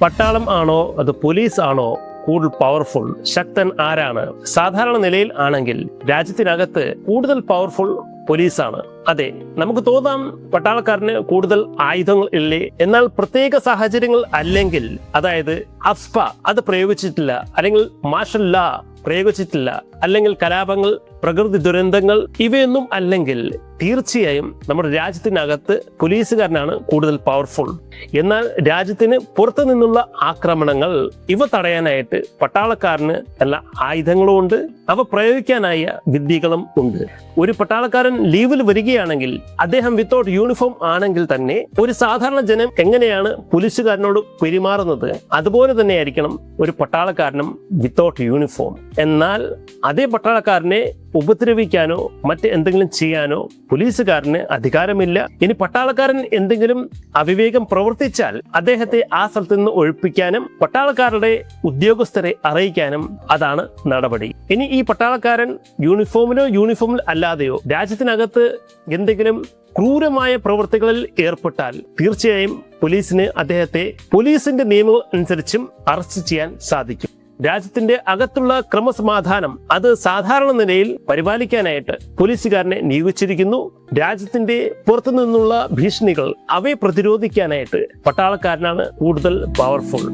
പട്ടാളം ആണോ അത് പോലീസ് ആണോ കൂടുതൽ പവർഫുൾ? ശക്തൻ ആരാണ്? സാധാരണ നിലയിൽ ആണെങ്കിൽ രാജ്യത്തിനകത്ത് കൂടുതൽ പവർഫുൾ പോലീസാണ്. അതെ, നമുക്ക് തോന്നാം പട്ടാളക്കാരന് കൂടുതൽ ആയുധങ്ങൾ ഇല്ലേ. എന്നാൽ പ്രത്യേക സാഹചര്യങ്ങൾ അല്ലെങ്കിൽ, അതായത് അഫ്സ്പ അത് പ്രയോഗിച്ചിട്ടില്ല, അല്ലെങ്കിൽ മാർഷൽ ലാ പ്രയോഗിച്ചിട്ടില്ല, അല്ലെങ്കിൽ കലാപങ്ങൾ, പ്രകൃതി ദുരന്തങ്ങൾ ഇവയൊന്നും അല്ലെങ്കിൽ തീർച്ചയായും നമ്മുടെ രാജ്യത്തിനകത്ത് പോലീസുകാരനാണ് കൂടുതൽ പവർഫുൾ. എന്നാൽ രാജ്യത്തിന് പുറത്തു നിന്നുള്ള ആക്രമണങ്ങൾ ഇവ തടയാനായിട്ട് പട്ടാളക്കാരന് എല്ലാ ആയുധങ്ങളും ഉണ്ട്, അവ പ്രയോഗിക്കാനായ വിദ്യകളും ഉണ്ട്. ഒരു പട്ടാളക്കാരൻ ലീവിൽ വരികയാണെങ്കിൽ അദ്ദേഹം വിത്തൗട്ട് യൂണിഫോം ആണെങ്കിൽ തന്നെ ഒരു സാധാരണ ജനം എങ്ങനെയാണ് പോലീസുകാരനോട് പെരുമാറുന്നത് അതുപോലെ തന്നെ ആയിരിക്കണം ഒരു പട്ടാളക്കാരനും വിത്തൗട്ട് യൂണിഫോം. എന്നാൽ അതേ പട്ടാളക്കാരനെ ഉപദ്രവിക്കാനോ മറ്റ് എന്തെങ്കിലും ചെയ്യാനോ പോലീസുകാരന് അധികാരമില്ല. ഇനി പട്ടാളക്കാരൻ എന്തെങ്കിലും അവിവേകം പ്രവർത്തിച്ചാൽ അദ്ദേഹത്തെ ആ സ്ഥലത്ത് നിന്ന് ഒഴിപ്പിക്കാനും പട്ടാളക്കാരുടെ ഉദ്യോഗസ്ഥരെ അറിയിക്കാനും അതാണ് നടപടി. ഇനി ഈ പട്ടാളക്കാരൻ യൂണിഫോമിലോ യൂണിഫോമിൽ അല്ലാതെയോ രാജ്യത്തിനകത്ത് എന്തെങ്കിലും ക്രൂരമായ പ്രവൃത്തികളിൽ ഏർപ്പെട്ടാൽ തീർച്ചയായും പോലീസിന് അദ്ദേഹത്തെ പോലീസിന്റെ നിയമങ്ങൾ അനുസരിച്ചും അറസ്റ്റ് ചെയ്യാൻ സാധിക്കും. രാജ്യത്തിന്റെ അകത്തുള്ള ക്രമസമാധാനം അത് സാധാരണ നിലയിൽ പരിപാലിക്കാനായിട്ട് പോലീസുകാരനെ നിയോഗിച്ചിരിക്കുന്നു. രാജ്യത്തിന്റെ പുറത്തു നിന്നുള്ള ഭീഷണികൾ അവയെ പ്രതിരോധിക്കാനായിട്ട് പട്ടാളക്കാരനാണ് കൂടുതൽ പവർഫുൾ.